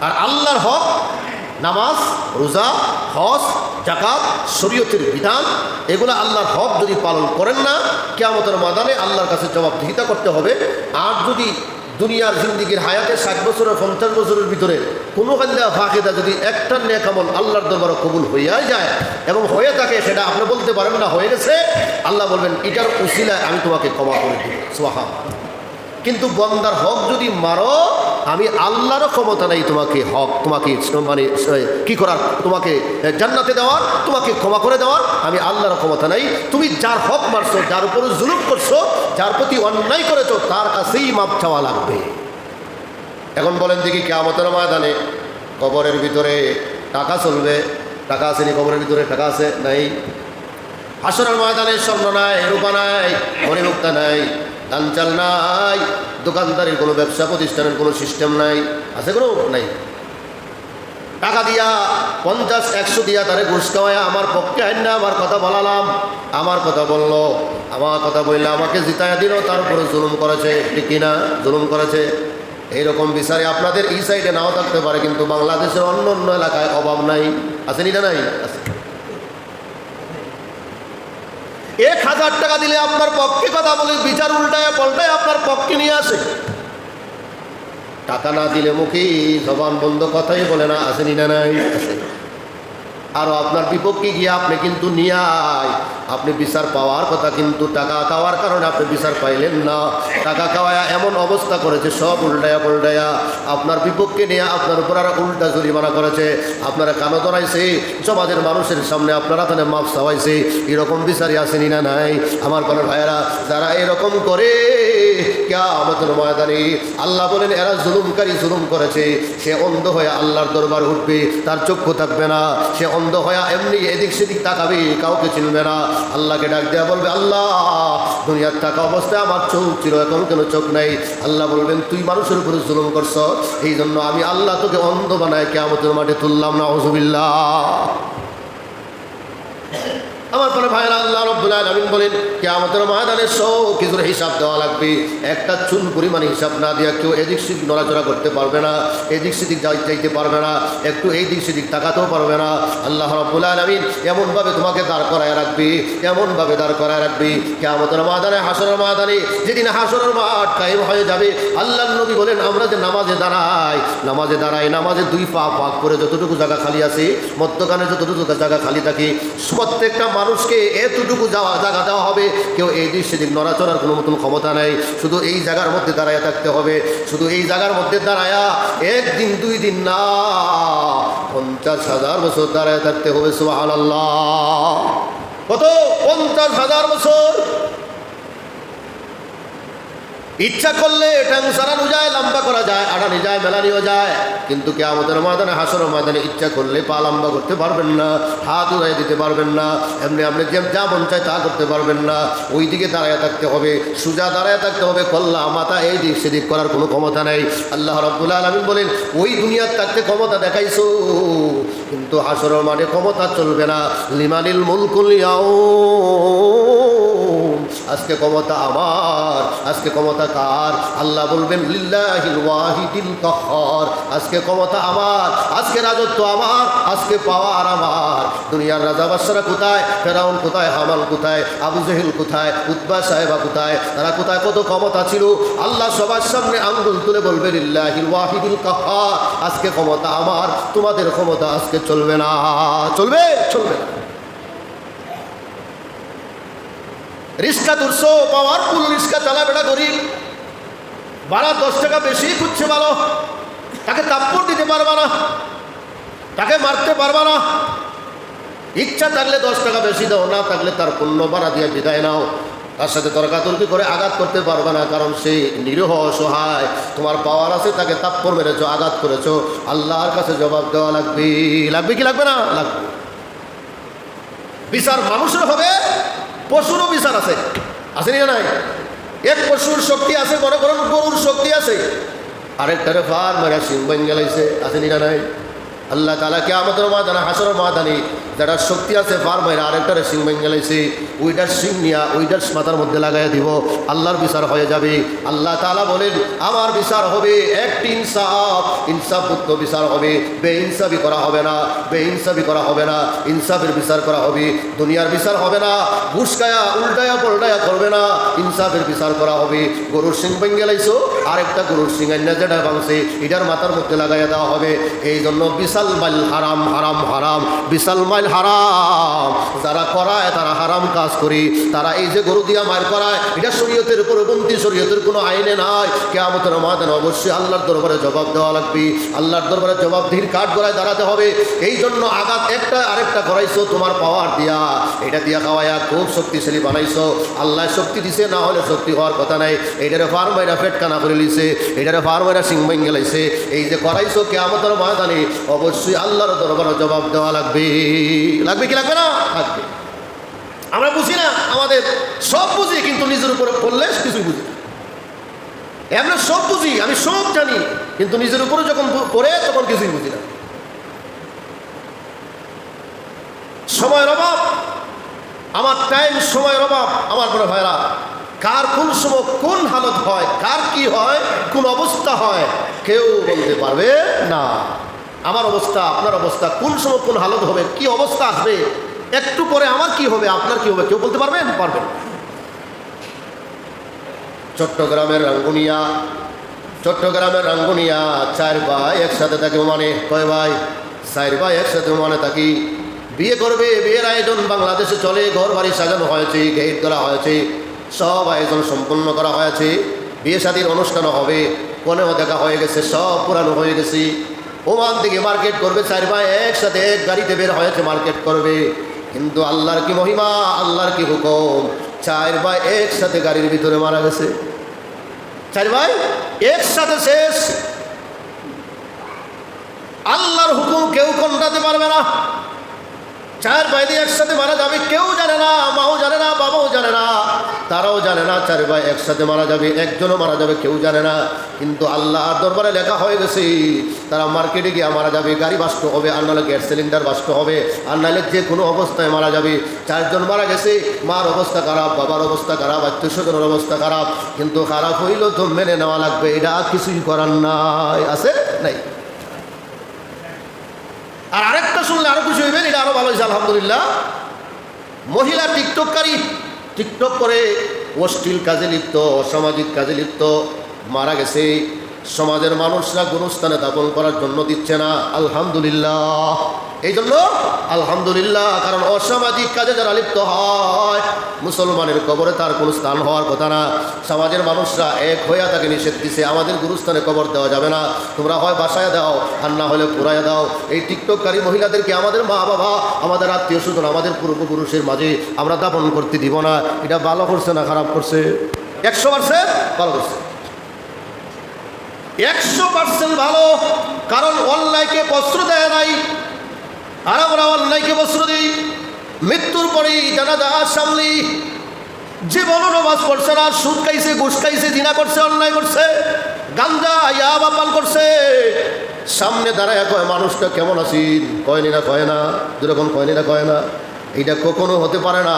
আর আল্লাহর হক নামাজ, রোজা, হজ, যাকাত, শরীয়তের বিধান, এগুলো আল্লাহর হক যদি পালন করেন না, কিয়ামতের ময়দানে আল্লাহর কাছে জবাবদিহিতা করতে হবে। আর যদি দুনিয়ার জিন্দিগির হায়াতে 60 বছর 50 বছরের ভিতরে কোনো কান্দা ফাঁকেদা যদি একটা নেক আমল আল্লাহর দরবারে কবুল হইয়া যায় এবং হয়ে থাকে, সেটা আপনি বলতে পারেন না হয়ে গেছে, আল্লাহ বলবেন এটার উসিলায় আমি তোমাকে ক্ষমা করে দিব, সুবহানাল্লাহ। কিন্তু বন্দার হক যদি মারো, আমি আল্লাহরও ক্ষমতা নাই তোমাকে হক, তোমাকে মানে কি করার, তোমাকে জান্নাতে দেওয়ার, তোমাকে ক্ষমা করে দেওয়ার আমি আল্লাহর ক্ষমতা নাই। তুমি যার হক মারছো, যার উপরে জুলুম করছো, যার প্রতি অন্যায় করেছো, তার কাছেই মাপ চাওয়া লাগবে। এখন বলেন দেখি, কিয়ামতের ময়দানে কবরের ভিতরে টাকা চলবে? টাকা আসেনি কবরের ভিতরে? টাকা আছে? নাই। হাসরের ময়দানে স্বর্ণ নাই, রূপা নাই, মণিমুক্তা নাই, ধান চাল নাই, দোকানদারির কোনো ব্যবসা প্রতিষ্ঠানের কোনো সিস্টেম নাই, আছে কোনো নাই। টাকা দিয়া 50-100 দিয়া তারে ঘুষ খাওয়ায় আমার পক্ষে আইন না, আমার কথা বলালাম, আমার কথা বললো, আমার কথা বললে আমাকে জিতাইয়া দিল, তারপরে জুলুম করেছে, ঠিক কিনা? জুলুম করেছে। এইরকম বিচারে আপনাদের এই সাইডে নাও থাকতে পারে, কিন্তু বাংলাদেশের অন্য অন্য এলাকায় অভাব নাই, আছে না? নাই, আছে। 1000 টাকা দিলে আপনার পক্ষে কথা বলে বিচার উল্টায় পাল্টায় আপনার পক্ষে নিয়ে আসে। টাকা না দিলে মুখে জবান বন্ধ, কথাই বলে না, আসেনি না? নাই, আছে। আরও আপনার বিপক্ষে গিয়ে আপনি কিন্তু নিয়ায় আপনি বিচার পাওয়ার কথা, কিন্তু টাকা খাওয়ার কারণে আপনি বিচার পাইলেন না। টাকা খাওয়ায়া এমন অবস্থা করেছে, সব উল্টায়া পাল্টায়া আপনার বিপক্ষে নিয়ে আপনার উপর আর উল্টা জরিমানা করেছে, আপনারা কানো ধরাইছে, সমাজের মানুষের সামনে আপনারা তাহলে মাপ চাওয়াইছে। এরকম বিচারই আসেনি না? নাই। আমার কোনো ভাইয়েরা, যারা এরকম করে কিয়ামতের ময়দানে আল্লাহ বলেন এরা জুলুমকারী, জুলুম করেছে, সে অন্ধ হয়ে আল্লাহর দরবার উঠবে, তার চক্ষু থাকবে না, সে অন্ধ হয়ে এমনি এদিক সেদিক তাকাবে, কাউকে চিনবে না। আল্লাহকে ডাক দেওয়া বলবে, আল্লাহ দুনিয়ার থাকা অবস্থায় আমার চোখ ছিল, এখন কেন চোখ নাই? আল্লাহ বলবেন তুই মানুষের উপরে জুলুম করছ, এই জন্য আমি আল্লাহ তোকে অন্ধ বানায় কিয়ামতের মাঠে তুললাম, নাউযুবিল্লাহ। আমার পরে ভাইরা, আল্লাহ রাব্বুল আলামিন বলেন কিয়ামতের ময়দানে সব কিছুর হিসাব দেওয়া লাগবে। একটা চুল পরিমাণ হিসাব না দিয়া কেউ এদিক সেদিক নড়াচড়া করতে পারবে না, এদিক সেদিক যাইতে পারবে না, একটু এই দিক সেদিক তাকাতেও পারবে না। আল্লাহ রাব্বুল আলামিন এমনভাবে তোমাকে দাঁড় করায় রাখবে, এমনভাবে দাঁড় করায় রাখবে কিয়ামতের ময়দানে, হাসরের ময়দানে, যেদিন হাসরের মাঠ কায়েম হয়ে যাবে। আল্লাহর নবী বলেন আমরা যে নামাজে দাঁড়াই, নামাজে 2 পা পাক করে যতটুকু জায়গা খালি আছে, মধ্যখানে যতটুকু জায়গা খালি থাকে, প্রত্যেকটা মানুষকে এতটুকু জায়গা দেওয়া হবে। কেউ এই দিক সেদিক নড়াচড়ার কোনো মতন ক্ষমতা নাই, শুধু এই জায়গার মধ্যে দাঁড়ায় থাকতে হবে, শুধু এই জায়গার মধ্যে দাঁড়ায়া 1 দিন 2 দিন না, 50,000 বছর দাঁড়ায় থাকতে হবে। সুবহানাল্লাহ। কত? 50,000 বছর। ইচ্ছা করলে ট্যাং সারানো যায়, লম্বা করা যায়, আড়ানি যায়, মেলানিও যায়, কিন্তু কিয়ামতের ময়দানে, হাসরের ময়দানে ইচ্ছা করলে পা লম্বা করতে পারবেন না, হাত উড়াই দিতে পারবেন না, এমনি আপনি যা মন চায় তা করতে পারবেন না। ওই দিকে দাঁড়ায় থাকতে হবে, সোজা দাঁড়ায় থাকতে হবে, কল্লা মাথা এই দিক সেদিক করার কোনো ক্ষমতা নাই। আল্লাহ রাব্বুল আলামিন বলেন ওই দুনিয়ার থাকতে ক্ষমতা দেখাইছো, কিন্তু হাসরের মাঠে ক্ষমতা চলবে না। লিমানিল মুলকুল ইয়াউম, আজকে ক্ষমতা আমার, আজকে ক্ষমতা কার? আল্লাহ বলবেন লিল্লাহিল ওয়াহিদিল কাহ্হার, আজকে ক্ষমতা আমার, আজকে রাজত্ব আমার, আজকে পাওয়ার আমার। দুনিয়ার রাজা বাদশারা কোথায়? ফেরাউন কোথায়? হামান কোথায়? আবু জেহেল কোথায়? উতবা সাহেবা কোথায়? তারা কোথায়? কত ক্ষমতা ছিল। আল্লাহ সবার সামনে আঙ্গুল তুলে বলবে লিল্লাহিল ওয়াহিদিল কাহ্হার, আজকে ক্ষমতা আমার, তোমাদের ক্ষমতা আজকে চলবে না। চলবে? চলবে না। রিক্সা তুলছো, পাওয়ারফুল রিক্সা চালা, বেটা গরিব, ভাড়া 10 টাকা বেশি খুঁজছে ভালো, তাকে তাপ্পড় দিতে পারবা না, তাকে মারতে পারবা না, ইচ্ছা থাকলে 10 টাকা বেশি দাও, না থাকলে তার পুণ্য বাড়া দিয়ে বিদায় নাও। তার সাথে তর্কাতর্কি করে আঘাত করতে পারবে না, কারণ সে নিরীহ অসহায়। তোমার পাওয়ার আছে, তাকে থাপ্পড় মেরেছো, আঘাত করেছো, আল্লাহর কাছে জবাব দেওয়া লাগবে। লাগবে কি লাগবে না? লাগবে। বিচার মানুষের হবে, পশুরও বিচার আছে, আছে না নাই? এক পশুর শক্তি আছে, মনে করুন গরুর শক্তি আছে, আরেকটারে ফার মেরা সিং বন গেলাইছে, আছে না নাই? আল্লাহ তাআলা কিয়ামতের ময়দানে, হাসরের ময়দানে যারা শক্তি আছে ফার মেরা আরেকটারে সিং বন গেলাইছে, ওইটার সিং নিয়া ওইটার মাথার মধ্যে লাগাইয়া দিব, আল্লাহর বিচার হয়ে যাবে। আল্লাহ তাআলা বলেন আমার বিচার হবে একটি ইনসাফ, ইনসাফযুক্ত বিচার হবে, বেইনসাফি করা হবে না, বেইনসাফি করা হবে না, ইনসাফের বিচার করা হবে। দুনিয়ার বিচার হবে না, ঘুষকায়া উল্টায়া পল্টায়া করবে না, ইনসাফের বিচার করা হবে। গরুর সিং ভেঙে গেলাইছো, আরেকটা গরুর সিং আইনা যেটা ভাঙছে এটার মাথার মধ্যে লাগাইয়া দেওয়া হবে। এই জন্য বিশাল মাইল হারাম, হারাম হারাম, বিশাল মাইল হারাম। যারা করায় তারা হারাম কাজ করি, তারা এই যে গরু দিয়া মার করায়, এটা শরীয়তের পরবর্তী, শরীয়তের কোনো আইনে নাই। কিয়ামতের ময়দানে অবশ্যই আল্লাহর দরবারে জবাব দেওয়া লাগবে, আল্লাহর দরবারে জবাবদিহির কাঠ গড়ায় দাঁড়াতে হবে। এই জন্য আঘাত একটা আরেকটা করাইছো তোমার পাওয়ার দিয়া, এটা দিয়া খাওয়াইয়া খুব শক্তিশালী বানাইছো। আল্লাহ শক্তি দিছে, না হলে শক্তি হওয়ার কথা নাই। এইটারে ফার্মাইরা পেটকানা করে লিছে, এইটারে ফার্মাইরা সিং ভেঙে গেলাইছে। এই যে করাইছো কিয়ামতের ময়দানে অবশ্যই আল্লাহর দরবারে জবাব দেওয়া লাগবে। লাগবে কি লাগবে না? লাগবে। আমরা বুঝি না, আমাদের সব বুঝি, কিন্তু নিজের উপরে পড়লে কিছুই বুঝি না। আমরা সব বুঝি, আমি সব জানি, কিন্তু নিজের উপরে যখন পড়ে তখন কিছুই বুঝি না। সময়ের অভাব, আমার টাইম, সময়ের অভাব। আমার বড় ভাইরা, কার কোন সময় কোন হালত হয়, কার কি হয়, কোন অবস্থা হয়, কেউ বলতে পারবে না। আমার অবস্থা, আপনার অবস্থা, কোন সময় কোন হালত হবে, কি অবস্থা আসবে, একটু পরে আমার কি হবে, আপনার কি হবে, কেউ বলতে পারবেন? পারবেন। চট্টগ্রামের রাঙ্গুনিয়া, চট্টগ্রামের রাঙ্গুনিয়া 4 ভাই একসাথে থাকে, মানে কয় ভাই? 4 ভাই একসাথে মানে থাকি। বিয়ে করবে, বিয়ের আয়োজন বাংলাদেশে চলে, ঘর বাড়ি সাজানো হয়েছে, গেট করা হয়েছে, সব আয়োজন সম্পন্ন করা হয়েছে। বিয়ে শাদীর অনুষ্ঠান হবে, কোনেও দেখা হয়ে গেছে, সব পুরানো হয়ে গেছে। ওমান থেকে মার্কেট করবে, 4 ভাই একসাথে এক গাড়িতে বের হয়েছে, মার্কেট করবে। কিন্তু আল্লাহর কি মহিমা, আল্লাহর কি হুকুম, 4 ভাই একসাথে গাড়ির ভিতরে মারা গেছে। 4 ভাই একসাথে শেষ। আল্লাহর হুকুম কেউ কন্টাতে পারবে না। 4 ভাই দিয়ে একসাথে মারা যাবে, কেউ জানে না, মাও জানে না, বাবাও জানে না, তারাও জানে না 4 ভাই একসাথে মারা যাবে, একজনও মারা যাবে, কেউ জানে না। কিন্তু আল্লাহর দরবারে লেখা হয়ে গেছে তারা মার্কেটে গিয়ে মারা যাবে, গাড়ি বাস্ট হবে, আর নাহলে গ্যাস সিলিন্ডার বাস্ট হবে, আর নাহলে যে কোনো অবস্থায় মারা যাবে। 4 জন মারা গেছে, মার অবস্থা খারাপ, বাবার অবস্থা খারাপ, আত্মীয় স্বজনের অবস্থা খারাপ। কিন্তু খারাপ হইল তো মেনে নেওয়া লাগবে, এটা কিছুই করার নাই, আছে নাই। আর আরেকটা শুনলে আরো খুশি হইবেন, এটা আরো ভালো হয়েছে আলহামদুলিল্লাহ। মহিলা টিকটককারী, টিকটক করে অশ্লীল কাজে লিপ্ত, অসামাজিক কাজে লিপ্ত, মারা গেছে। সমাজের মানুষরা গুরুস্থানে দাপন করার জন্য দিচ্ছে না, আলহামদুলিল্লাহ। এই জন্য আলহামদুলিল্লাহ, কারণ অসামাজিক কাজে যারা লিপ্ত হয়, মুসলমানের কবরে তার কোনো স্থান হওয়ার কথা না। সমাজের মানুষরা এক হইয়া তাকে নিষেধ দিছে, আমাদের গুরুস্থানে কবর দেওয়া যাবে না, তোমরা হয় বাসায় দাও আর না হলে পুরাইয়া দাও। এই টিকটককারী মহিলাদেরকে আমাদের মা বাবা, আমাদের আত্মীয় স্বজন, আমাদের পূর্বপুরুষের মাঝে আমরা দাপন করতে দিব না। এটা ভালো করছে না খারাপ করছে? 100% ভালো করছে, 100% ভালো। কারণ অন্যায়কে প্রশ্রয় দেয় নাই, আর আমরা অন্যায়কে প্রশ্রয় দিই। মৃত্যুর পরেই জানাজা সামলি, জীবন নামাজ পড়ছে না, সুদ খাইছে, ঘুষ খাইছে, জিনা করছে, অন্যায় করছে, গাঞ্জা ইয়াবা পান করছে, সামনে দাঁড়ায় কয় মানুষটা কেমন আছিস, কয়নি না কয় না, যেরকম কয়নি না কয় না, এটা কখনো হতে পারে না।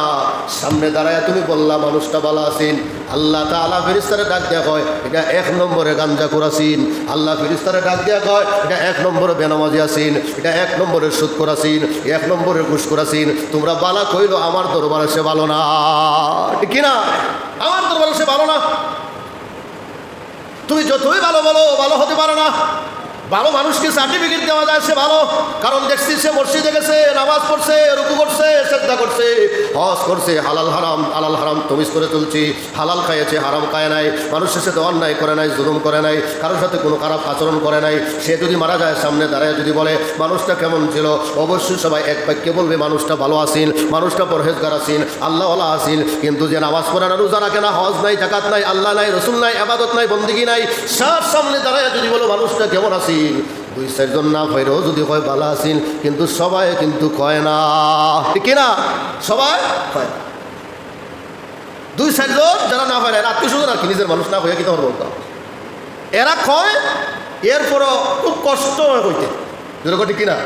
সামনে দাঁড়ায় তুমি বললা মানুষটা ভালো আছেন, আল্লাহ তাআলা ফেরেশতারে ডাক দেয়া কয় এটা 1 নম্বরে গাঞ্জা করাছিন, আল্লাহ ফেরেশতারে ডাক দেয়া কয় এটা 1 নম্বরে বেনামাজি আছেন, এটা 1 নম্বরে সুদ করাছিন, 1 নম্বরে ঘুষ করাছিন। তোমরা বালা কইলো আমার দরবারে সে ভালো না, ঠিক না? আমার দরবারে সে ভালো না। তুমি যতই ভালো বলো, ভালো হতে পারে না। ভালো মানুষকে সার্টিফিকেট দেওয়া যায় সে ভালো, কারণ দেখছি সে মসজিদে গেছে, নামাজ পড়ছে, রুকু করছে, সিজদা করছে, হজ করছে, হালাল হারাম তমিজ করে চলছি, হালাল খাইয়েছে হারাম খায় নাই, মানুষের সাথে অন্যায় করে নাই, জুলুম করে নাই, কারোর সাথে কোনো খারাপ আচরণ করে নাই। সে যদি মারা যায়, সামনে দাঁড়ায় যদি বলে মানুষটা কেমন ছিল, অবশ্যই সবাই এক বাক্যে বলবে মানুষটা ভালো আসিন, মানুষটা পরহেজগার আসিন, আল্লাহওয়ালা আসিন। কিন্তু যে নামাজ পড়ে না, রোজা রাখে না, হজ নাই, জাকাত নাই, আল্লাহ নাই, রসুল নাই, ইবাদত নাই, বন্দেগী নাই, সব সামনে দাঁড়ায় যদি বলো মানুষটা কেমন আসিন, 2-4 জন না কইরেও যদি কয় ভালো আসিন, কিন্তু সবাই কিন্তু কয় না, ঠিক না? সবাই কয় না। 2-4 জন যারা না হয়, আত্মীয় স্বজন আর কি, নিজের মানুষ না হয়ে কি তোমার বলতাম, এরা কয়, এরপরও খুব কষ্ট হয় হইতে, যেরকম ঠিক কিনা,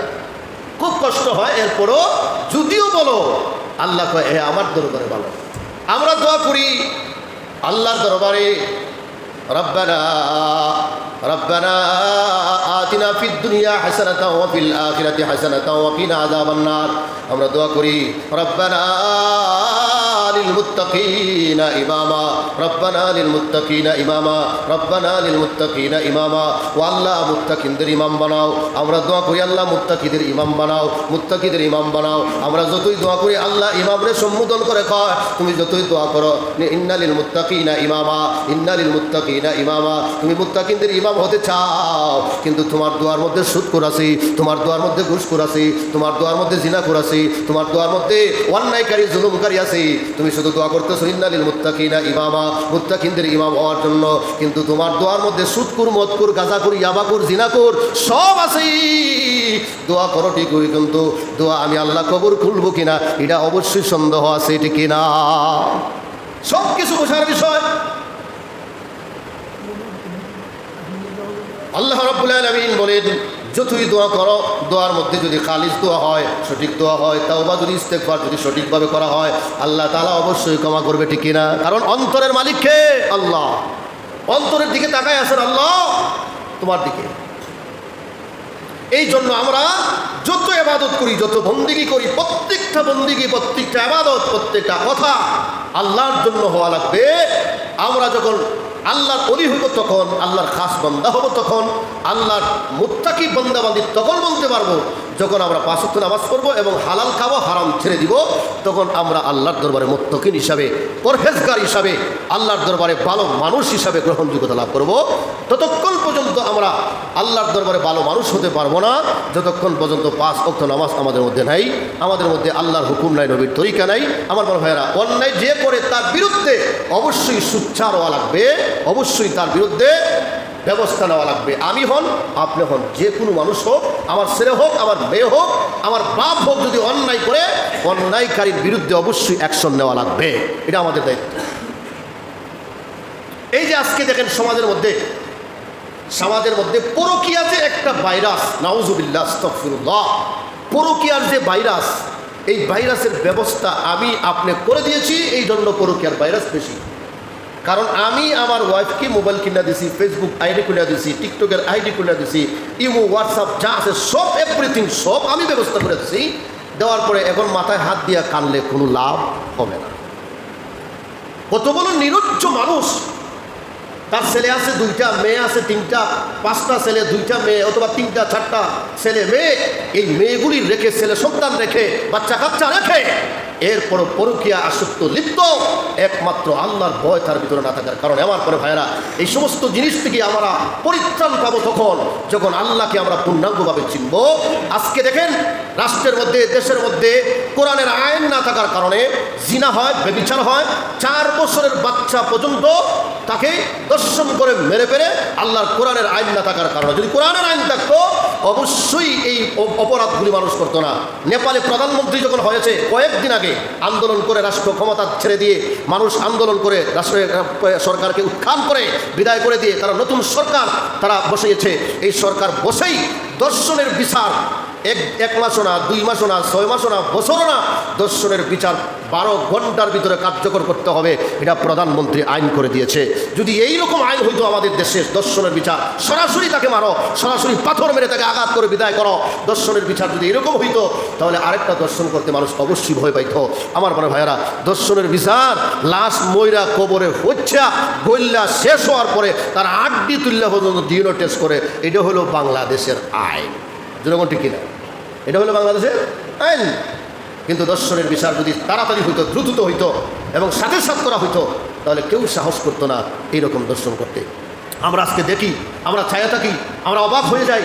খুব কষ্ট হয়। এরপরও যদিও বলো, আল্লাহ কয় এ আমার দরবারে ভালো। আমরা দোয়া করি আল্লাহর দরবারে, রব্বানা রব্বানা আতিনা ফিদ দুনিয়া হাসানাতাও ওয়া ফিল আখিরাতি হাসানাতাও ওয়া কিনা আযাবান নার। আমরা দোয়া করি রব্বানা লিল মুত্তাকিনা ইমামা, রব্বানা লিল মুত্তাকিনা ইমামা, রব্বানা লিল মুত্তাকিনা ইমামা। ও আল্লাহ, মুত্তাকিনদের ইমাম বানাও। আমরা দোয়া করি আল্লাহ মুত্তাকিদের ইমাম বানাও, মুত্তাকিদের ইমাম বানাও। আমরা যতই দোয়া করি আল্লাহ ইমামরে সম্বোধন করে কয়, তুমি যতই দোয়া করো ইন্না লিল মুত্তাকিনা ইমামা, ইন্না লিল মুত্তাকিনা ইমামা, তুমি মুত্তাকিনদের ইমাম হতে চাও, কিন্তু তোমার দোয়ার মধ্যে সুদখোর আছে, তোমার দোয়ার মধ্যে ঘুষখোর আছে, তোমার দোয়ার মধ্যে জিনাখোর আছে, তোমার দোয়ার মধ্যে অন্যায়কারী জুলুমকারী আছে। তুমি শুধু দোয়া করতেছো ইন্না লিল মুত্তাকিনা ইমামা, মুত্তাকিনদের ইমাম হওয়ার জন্য, কিন্তু তোমার দোয়ার মধ্যে সুদখোর, মদখোর, গাঁজাখোর, ইয়াবাখোর, জিনাখোর সব আছে। দোয়া করো ঠিকই, কিন্তু দোয়া আমি আল্লাহ কবর খুলবো কিনা এটা অবশ্যই সন্দেহ আছে, ঠিক কিনা? সব কিছু বোঝার বিষয়। আল্লাহ রাব্বুল আলামিন বলেন, যতই দোয়া করো, দোয়ার মধ্যে যদি খালিস দোয়া হয়, সঠিক দোয়া হয়, তাওবা যদি ইস্তেগফার যদি সঠিকভাবে করা হয়, আল্লাহ তাআলা অবশ্যই ক্ষমা করবে, ঠিক কিনা? কারণ অন্তরের মালিক কে? আল্লাহ। অন্তরের দিকে তাকায় আছেন আল্লাহ তোমার দিকে। এই জন্য আমরা যত ইবাদত করি, যত বন্দেগী করি, প্রত্যেকটা বন্দেগী, প্রত্যেকটা ইবাদত, প্রত্যেকটা কথা আল্লাহর জন্য হওয়া লাগবে। আমরা যখন আল্লাহর ওলি হইব, তখন আল্লাহর খাস বান্দা হব, তখন আল্লাহর মুত্তাকি বান্দাবান্দি তখন বলতে পারবো, যখন আমরা 5 ওয়াক্ত নামাজ পড়বো এবং হালাল খাবো, হারাম ছেড়ে দিব, তখন আমরা আল্লাহর দরবারে মুত্তাকিন হিসাবে, পরহেজগার হিসাবে, আল্লাহর দরবারে ভালো মানুষ হিসাবে গ্রহণযোগ্যতা লাভ করব। ততক্ষণ পর্যন্ত আমরা আল্লাহর দরবারে ভালো মানুষ হতে পারবো না, যতক্ষণ পর্যন্ত 5 ওয়াক্ত নামাজ আমাদের মধ্যে নাই, আমাদের মধ্যে আল্লাহর হুকুম নাই, নবীর তরিকা নাই। আমার বড় ভাইয়েরা, অন্যায় যে করে তার বিরুদ্ধে অবশ্যই সোচ্চার হওয়া লাগবে, অবশ্যই তার বিরুদ্ধে ব্যবস্থা নেওয়া লাগবে। আমি হন, আপনি হন, যে কোনো মানুষ হোক, আমার ছেলে হোক, আমার মেয়ে হোক, আমার বাপ হোক, যদি অন্যায় করে, অন্যায়কারীর বিরুদ্ধে অবশ্যই অ্যাকশন নেওয়া লাগবে, এটা আমাদের দায়িত্ব। এই যে আজকে দেখেন সমাজের মধ্যে পরকীয়া যে একটা ভাইরাস, নাউজুবিল্লাহ, আস্তাগফিরুল্লাহ, পরকীয়ার যে ভাইরাস, এই ভাইরাসের ব্যবস্থা আমি আপনি করে দিয়েছি। এই জন্য পরকীয়ার ভাইরাস বেশি। কারণ আমি আমার ওয়াইফকে মোবাইল কিনে দিছি, ফেসবুক আইডি খুলে দিছি, টিকটকের আইডি খুলে দিছি, ইমো, হোয়াটসঅ্যাপ যা আছে সব, এভরিথিং সব আমি ব্যবস্থা করে দিছি। দেওয়ার পরে এখন মাথায় হাত দিয়া কানলে কোনো লাভ হবে না। কত বড় নিরুজ্জ মানুষ, তার ছেলে আছে 2টা, মেয়ে আছে 3টা, 5টা ছেলে, 2টা মেয়ে, অথবা 3টা 4টা ছেলে মেয়ে, এই মেয়েগুলি রেখে, ছেলে সন্তান রেখে, বাচ্চা কাচ্চা রেখে, এরপরও পরকীয়া আসক্ত লিপ্ত, একমাত্র আল্লাহর ভয় তার ভিতরে না থাকার কারণে। আমার পরে ভাইয়েরা, এই সমস্ত জিনিস থেকে আমরা পরিত্রাণ পাবো তখন, যখন আল্লাহকে আমরা পূর্ণাঙ্গভাবে চিনব। আজকে দেখেন রাষ্ট্রের মধ্যে, দেশের মধ্যে কোরআনের আইন না থাকার কারণে জিনা হয়, ব্যভিচার হয়, 4 বছরের বাচ্চা পর্যন্ত তাকে দর্শন করে মেরে ফেলে, আল্লাহর কোরআনের আইন না থাকার কারণে। যদি কোরআনের আইন থাকতো, অবশ্যই এই অপরাধগুলি মানুষ করতো না। নেপালে প্রধানমন্ত্রী যখন হয়েছে, কয়েকদিন আগে আন্দোলন করে রাষ্ট্র ক্ষমতা ছেড়ে দিয়ে, মানুষ আন্দোলন করে রাষ্ট্রের সরকারকে উৎখান করে বিদায় করে দিয়ে তারা নতুন সরকার তারা বসিয়েছে। এই সরকার বসেই দর্শনের বিচার এক মাসও না, 2 মাসও না, 6 মাসও না, বছরও না, দর্শনের বিচার 12 ঘন্টার ভিতরে কার্যকর করতে হবে, এটা প্রধানমন্ত্রী আইন করে দিয়েছে। যদি এই রকম আইন হইতো আমাদের দেশে, দর্শনের বিচার সরাসরি তাকে মারো, সরাসরি পাথর মেরে তাকে আঘাত করে বিদায় করো, দর্শনের বিচার যদি এরকম হইতো, তাহলে আরেকটা দর্শন করতে মানুষ অবশ্যই ভয় পাইত। আমার বড় ভাইয়েরা, দর্শনের বিচার লাশ ময়রা কবরে হচ্ছে, গল্লা শেষ হওয়ার পরে তার আড্ডি তুল্লা পর্যন্ত ডিএনএ টেস্ট করে, এটা হলো বাংলাদেশের আইন। যেরকম ঠিক কিনা? এটা হলো বাংলাদেশের আইন। কিন্তু দর্শনের বিচার যদি তাড়াতাড়ি হইতো, দ্রুত হইতো এবং সাথে সাথ করা হইতো, তাহলে কেউ সাহস করতো না এইরকম দর্শন করতে। আমরা আজকে দেখি, আমরা ছায়া থাকি, আমরা অবাক হয়ে যাই,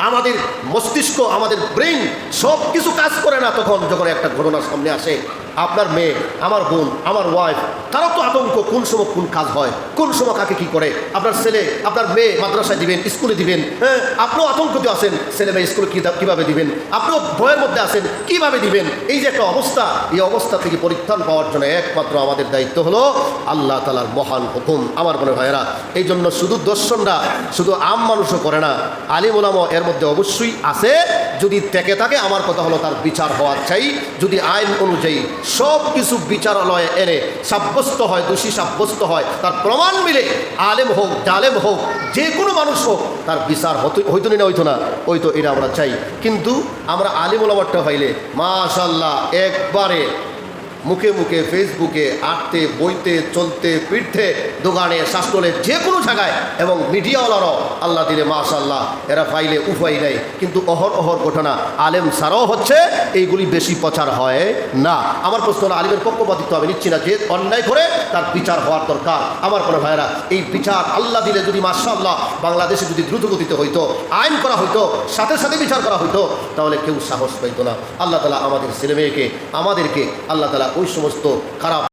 আমাদের মস্তিষ্ক, আমাদের ব্রেইন সব কিছু কাজ করে না তখন যখন একটা ঘটনা সামনে আসে। আপনার মেয়ে, আমার বোন, আমার ওয়াইফ, তারও তো আতঙ্ক, কোন সময় কোন কাজ হয়, কোন সময় কাকে কি করে। আপনার ছেলে, আপনার মেয়ে মাদ্রাসায় দিবেন, স্কুলে দিবেন, হ্যাঁ, আপনিও আতঙ্কিত আছেন, ছেলে মেয়ে স্কুলে কীভাবে দিবেন, আপনিও ভয়ের মধ্যে আছেন, কিভাবে দিবেন। এই যে একটা অবস্থা, এই অবস্থা থেকে পরিত্রাণ পাওয়ার জন্য একমাত্র আমাদের দায়িত্ব হলো আল্লাহ তাআলার মহান হুকুম। আমার মনে ভাইয়েরা, এই জন্য শুধু দর্শনরা শুধু আম মানুষও করে না, আলিম ওলামা এর মধ্যে অবশ্যই আছে। যদি থেকে থাকে, আমার কথা হলো তার বিচার হওয়া চাই। যদি আইন অনুযায়ী সব কিছু বিচারালয়ে এনে সাব্যস্ত হয়, দোষী সাব্যস্ত হয়, তার প্রমাণ মিলে, আলেম হোক, জালেম হোক, যে কোনো মানুষ হোক, তার বিচার হইতো না, হইতো না, হইতো, এটা আমরা চাই। কিন্তু আমরা আলিম ওলামাটা হইলে মাশাআল্লাহ একবারে মুখে মুখে, ফেসবুকে, আঁটতে, বইতে, চলতে, ফিরতে, দোকানে, শাসলে, যে কোনো জায়গায়, এবং মিডিয়াওয়ালারাও আল্লাহ দিলে মাশাআল্লাহ এরা ফাইলে উপায় নেই। কিন্তু অহর ঘটনা আলেম ছাড়াও হচ্ছে, এইগুলি বেশি প্রচার হয় না। আমার প্রশ্ন হলো, আলিমের পক্ষপাতিত্ব আমি নিচ্ছি না, যে অন্যায় করে তার বিচার হওয়ার দরকার। আমার কোনো ভাইয়েরা, এই বিচার আল্লাহ দিলে যদি মাশাআল্লাহ বাংলাদেশে যদি দ্রুতগতিতে হইতো, আইন করা হইতো, সাথে সাথে বিচার করা হইতো, তাহলে কেউ সাহস পাইতো না। আল্লাহ তাআলা আমাদের ছেলেমেয়েকে, আমাদেরকে আল্লাহ তাআলা ওই সমস্ত খারাপ